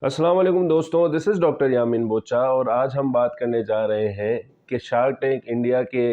अस्सलाम वालेकुम दोस्तों, दिस इज़ डॉक्टर यामीन बोचा और आज हम बात करने जा रहे हैं कि शार्क टैंक इंडिया के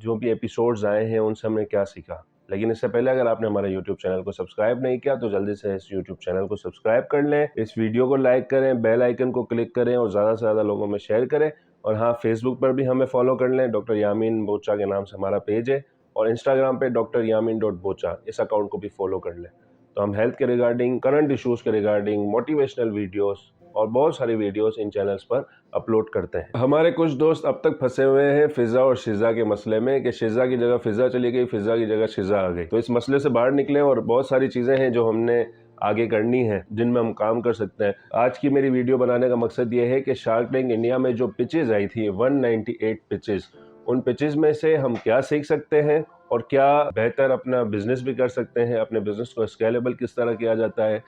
जो भी एपिसोड्स आए हैं उनसे हमने क्या सीखा। लेकिन इससे पहले अगर आपने हमारे यूट्यूब चैनल को सब्सक्राइब नहीं किया तो जल्दी से इस यूट्यूब चैनल को सब्सक्राइब कर लें, इस वीडियो को लाइक करें, बेल आइकन को क्लिक करें और ज़्यादा से ज़्यादा लोगों में शेयर करें। और हाँ, फेसबुक पर भी हमें फॉलो कर लें, डॉक्टर यामीन बोचा के नाम से हमारा पेज है और इंस्टाग्राम पे डॉक्टर यामीन डॉट बोचा इस अकाउंट को भी फॉलो कर लें। तो हम हेल्थ के रिगार्डिंग, करंट इश्यूज़ के रिगार्डिंग, मोटिवेशनल वीडियोस और बहुत सारी वीडियोस इन चैनल्स पर अपलोड करते हैं। हमारे कुछ दोस्त अब तक फंसे हुए हैं फिज़ा और शिज़ा के मसले में कि शिज़ा की जगह फ़िज़ा चली गई, फ़िज़ा की जगह शिज़ा आ गई। तो इस मसले से बाहर निकलें और बहुत सारी चीज़ें हैं जो हमने आगे करनी है, जिनमें हम काम कर सकते हैं। आज की मेरी वीडियो बनाने का मकसद ये है कि शार्क टैंक इंडिया में जो पिचेज़ आई थी 198 पिचेज़, उन पिचेज़ में से हम क्या सीख सकते हैं और क्या बेहतर अपना बिजनेस भी कर सकते हैं, अपने बिजनेस को स्केलेबल किस तरह किया जाता है,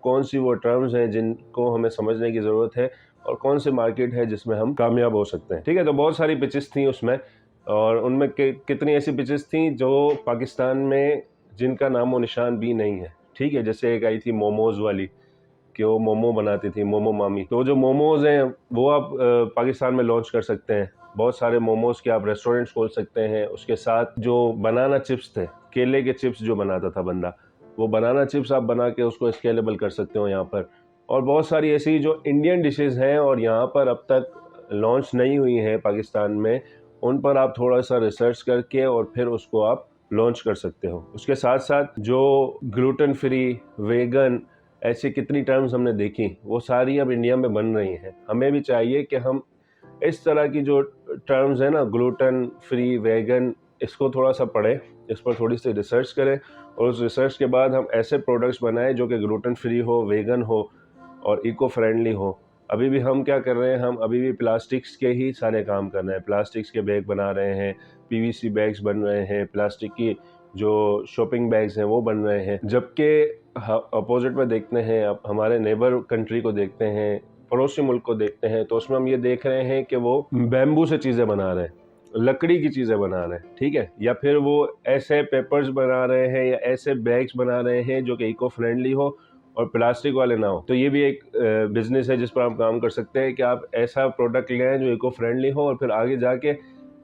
कौन सी वो टर्म्स हैं जिनको हमें समझने की ज़रूरत है और कौन सी मार्केट है जिसमें हम कामयाब हो सकते हैं। ठीक है, तो बहुत सारी पिचेस थी उसमें और उनमें कितनी ऐसी पिचेस थी जो पाकिस्तान में जिनका नामो निशान भी नहीं है। ठीक है, जैसे एक आई थी मोमोज़ वाली कि वो मोमो बनाती थी, मोमो मामी। तो जो मोमोज़ हैं वो आप पाकिस्तान में लॉन्च कर सकते हैं। बहुत सारे मोमोज़ के आप रेस्टोरेंट्स खोल सकते हैं। उसके साथ जो बनाना चिप्स थे, केले के चिप्स जो बनाता था बंदा, वो बनाना चिप्स आप बना के उसको स्केलेबल कर सकते हो यहाँ पर। और बहुत सारी ऐसी जो इंडियन डिशेज़ हैं और यहाँ पर अब तक लॉन्च नहीं हुई हैं पाकिस्तान में, उन पर आप थोड़ा सा रिसर्च करके और फिर उसको आप लॉन्च कर सकते हो। उसके साथ साथ जो ग्लूटेन फ्री, वेगन, ऐसी कितनी टर्म्स हमने देखी, वो सारी अब इंडिया में बन रही हैं। हमें भी चाहिए कि हम इस तरह की जो टर्म्स हैं ना, ग्लूटेन फ्री, वेगन, इसको थोड़ा सा पढ़ें, इस पर थोड़ी सी रिसर्च करें और उस रिसर्च के बाद हम ऐसे प्रोडक्ट्स बनाएं जो कि ग्लूटेन फ्री हो, वेगन हो और इको फ्रेंडली हो। अभी भी हम क्या कर रहे हैं, हम अभी भी प्लास्टिक्स के ही सारे काम कर रहे हैं। प्लास्टिक्स के बैग बना रहे हैं, पीवीसी बैग्स बन रहे हैं, प्लास्टिक की जो शॉपिंग बैग्स हैं वो बन रहे हैं। जबकि अपोजिट में देखते हैं, अब हमारे नेबर कंट्री को देखते हैं, पड़ोसी मुल्क को देखते हैं, तो उसमें हम ये देख रहे हैं कि वो बैम्बू से चीज़ें बना रहे हैं, लकड़ी की चीज़ें बना रहे हैं। ठीक है, या फिर वो ऐसे पेपर्स बना रहे हैं या ऐसे बैग्स बना रहे हैं जो कि इको फ्रेंडली हो और प्लास्टिक वाले ना हो। तो ये भी एक बिजनेस है जिस पर आप काम कर सकते हैं कि आप ऐसा प्रोडक्ट लें जो इको फ्रेंडली हो और फिर आगे जाके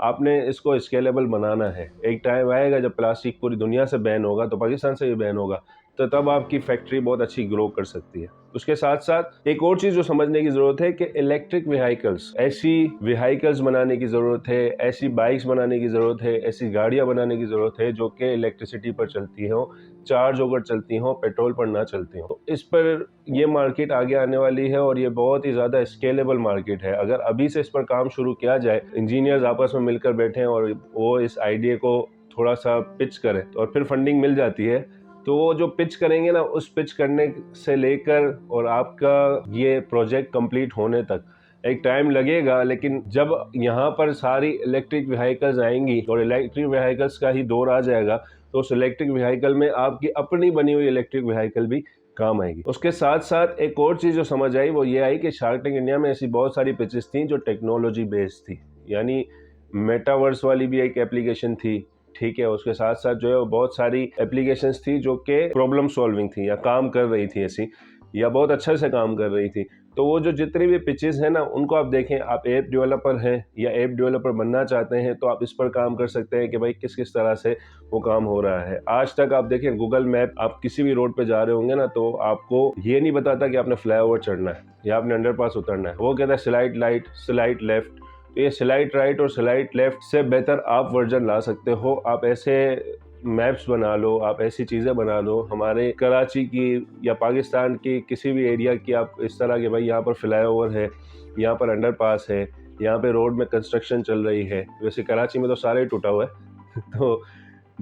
आपने इसको स्केलेबल बनाना है। एक टाइम आएगा जब प्लास्टिक पूरी दुनिया से बैन होगा, तो पाकिस्तान से भी बैन होगा, तो तब आपकी फैक्ट्री बहुत अच्छी ग्रो कर सकती है। उसके साथ साथ एक और चीज़ जो समझने की ज़रूरत है कि इलेक्ट्रिक व्हीकल्स, ऐसी व्हीकल्स बनाने की ज़रूरत है, ऐसी बाइक्स बनाने की ज़रूरत है, ऐसी गाड़ियाँ बनाने की ज़रूरत है जो कि इलेक्ट्रिसिटी पर चलती हों, चार्ज होकर चलती हों, पेट्रोल पर ना चलती हों। तो इस पर ये मार्केट आगे आने वाली है और ये बहुत ही ज़्यादा स्केलेबल मार्केट है। अगर अभी से इस पर काम शुरू किया जाए, इंजीनियर्स आपस में मिलकर बैठें और वो इस आइडिया को थोड़ा सा पिच करें और फिर फंडिंग मिल जाती है, तो वो जो पिच करेंगे ना, उस पिच करने से लेकर और आपका ये प्रोजेक्ट कंप्लीट होने तक एक टाइम लगेगा। लेकिन जब यहाँ पर सारी इलेक्ट्रिक व्हीकल्स आएंगी और इलेक्ट्रिक व्हीकल्स का ही दौर आ जाएगा, तो उस इलेक्ट्रिक व्हीकल में आपकी अपनी बनी हुई इलेक्ट्रिक व्हीकल भी काम आएगी। उसके साथ साथ एक और चीज़ जो समझ आई वो ये आई कि शार्क टैंक इंडिया में ऐसी बहुत सारी पिचेस थी जो टेक्नोलॉजी बेस्ड थी, यानी मेटावर्स वाली भी एक एप्लीकेशन थी। ठीक है, उसके साथ साथ जो है वो बहुत सारी एप्लीकेशंस थी जो कि प्रॉब्लम सॉल्विंग थी या काम कर रही थी ऐसी, या बहुत अच्छे से काम कर रही थी। तो वो जो जितनी भी पिचेस हैं ना, उनको आप देखें, आप ऐप डेवलपर हैं या ऐप डेवलपर बनना चाहते हैं तो आप इस पर काम कर सकते हैं कि भाई किस किस तरह से वो काम हो रहा है। आज तक आप देखें, गूगल मैप, आप किसी भी रोड पे जा रहे होंगे ना, तो आपको ये नहीं बताता कि आपने फ्लाईओवर चढ़ना है या आपने अंडरपास उतरना है। वो कहता है स्लाइड राइट, स्लाइड लेफ्ट। तो ये स्लाइड राइट और स्लाइड लेफ्ट से बेहतर आप वर्जन ला सकते हो। आप ऐसे मैप्स बना लो, आप ऐसी चीज़ें बना लो, हमारे कराची की या पाकिस्तान की किसी भी एरिया की, आप इस तरह के भाई यहाँ पर फ्लाईओवर है, यहाँ पर अंडरपास है, यहाँ पे रोड में कंस्ट्रक्शन चल रही है। वैसे कराची में तो सारे ही टूटा हुआ है तो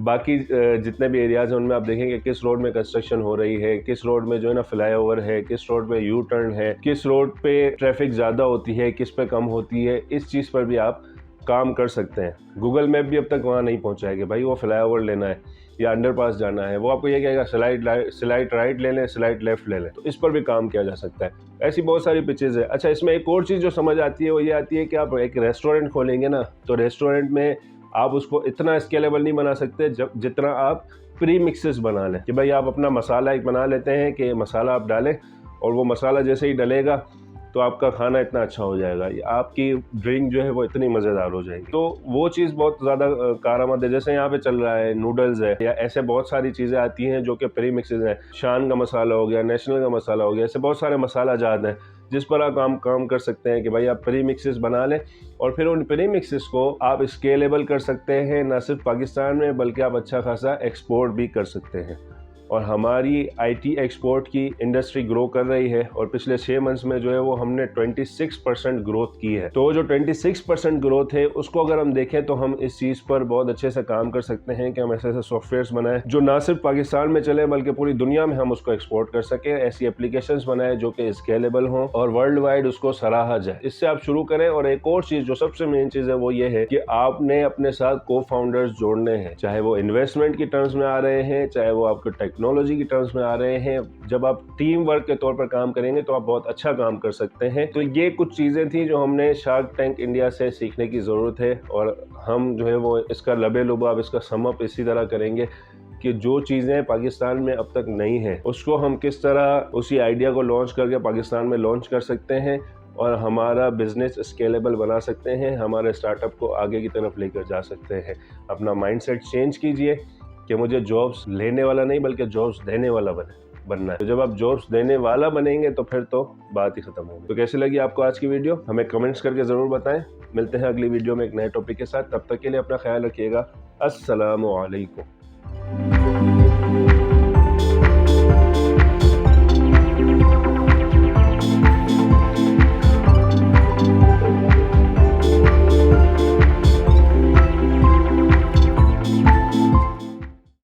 बाकी जितने भी एरियाज़ हैं उनमें आप देखेंगे किस रोड में कंस्ट्रक्शन हो रही है, किस रोड में जो है ना फ्लाईओवर है, किस रोड पे यू टर्न है, किस रोड पे ट्रैफिक ज़्यादा होती है, किस पे कम होती है। इस चीज़ पर भी आप काम कर सकते हैं। गूगल मैप भी अब तक वहाँ नहीं पहुँचा है कि भाई वो फ्लाईओवर लेना है या अंडरपास जाना है। वो आपको ये कहेगा स्लाइड राइट ले लें, स्लाइड लेफ्ट ले लें। तो इस पर भी काम किया जा सकता है। ऐसी बहुत सारी पिचेज़ है। अच्छा, इसमें एक और चीज़ जो समझ आती है वो ये आती है कि आप एक रेस्टोरेंट खोलेंगे ना, तो रेस्टोरेंट में आप उसको इतना स्केलेबल नहीं बना सकते जितना आप प्री मिक्सेस बना लें कि भाई आप अपना मसाला एक बना लेते हैं कि मसाला आप डालें और वो मसाला जैसे ही डलेगा तो आपका खाना इतना अच्छा हो जाएगा, आपकी ड्रिंक जो है वो इतनी मज़ेदार हो जाएगी। तो वो चीज़ बहुत ज़्यादा कारआमद है। जैसे यहाँ पे चल रहा है नूडल्स है, या ऐसे बहुत सारी चीज़ें आती हैं जो कि प्री मिक्सेज हैं। शान का मसाला हो गया, नेशनल का मसाला हो गया, ऐसे बहुत सारे मसाला जात हैं जिस पर आप काम कर सकते हैं कि भाई आप प्री मिक्सेस बना लें और फिर उन प्री मिक्सेस को आप स्केलेबल कर सकते हैं, ना सिर्फ पाकिस्तान में बल्कि आप अच्छा खासा एक्सपोर्ट भी कर सकते हैं। और हमारी आईटी एक्सपोर्ट की इंडस्ट्री ग्रो कर रही है और पिछले 6 मंथ्स में जो है वो हमने 26% ग्रोथ की है। तो जो 26% ग्रोथ है उसको अगर हम देखें तो हम इस चीज़ पर बहुत अच्छे से काम कर सकते हैं कि हम ऐसे ऐसे सॉफ्टवेयर्स बनाएं जो ना सिर्फ पाकिस्तान में चले बल्कि पूरी दुनिया में हम उसको एक्सपोर्ट कर सकें। ऐसी एप्लीकेशंस बनाएं जो कि स्केलेबल हों और वर्ल्ड वाइड उसको सराहा जाए। इससे आप शुरू करें। और एक और चीज़ जो सबसे मेन चीज़ है वो ये है कि आपने अपने साथ को फाउंडर्स जोड़ने हैं, चाहे वो इन्वेस्टमेंट की टर्म्स में आ रहे हैं, चाहे वो आपके टेक्नोलॉजी की टर्म्स में आ रहे हैं। जब आप टीम वर्क के तौर पर काम करेंगे तो आप बहुत अच्छा काम कर सकते हैं। तो ये कुछ चीज़ें थी जो हमने शार्क टैंक इंडिया से सीखने की ज़रूरत है और हम जो है वो इसका लबे लुबाब, इसका समअप इसी तरह करेंगे कि जो चीज़ें पाकिस्तान में अब तक नहीं हैं उसको हम किस तरह उसी आइडिया को लॉन्च करके पाकिस्तान में लॉन्च कर सकते हैं और हमारा बिजनेस स्केलेबल बना सकते हैं, हमारे स्टार्टअप को आगे की तरफ लेकर जा सकते हैं। अपना माइंडसेट चेंज कीजिए कि मुझे जॉब्स लेने वाला नहीं बल्कि जॉब्स देने वाला बनना है। तो जब आप जॉब्स देने वाला बनेंगे तो फिर तो बात ही खत्म होगी। तो कैसी लगी आपको आज की वीडियो हमें कमेंट्स करके ज़रूर बताएं। मिलते हैं अगली वीडियो में एक नए टॉपिक के साथ। तब तक के लिए अपना ख्याल रखिएगा। अस्सलामु अलैकुम।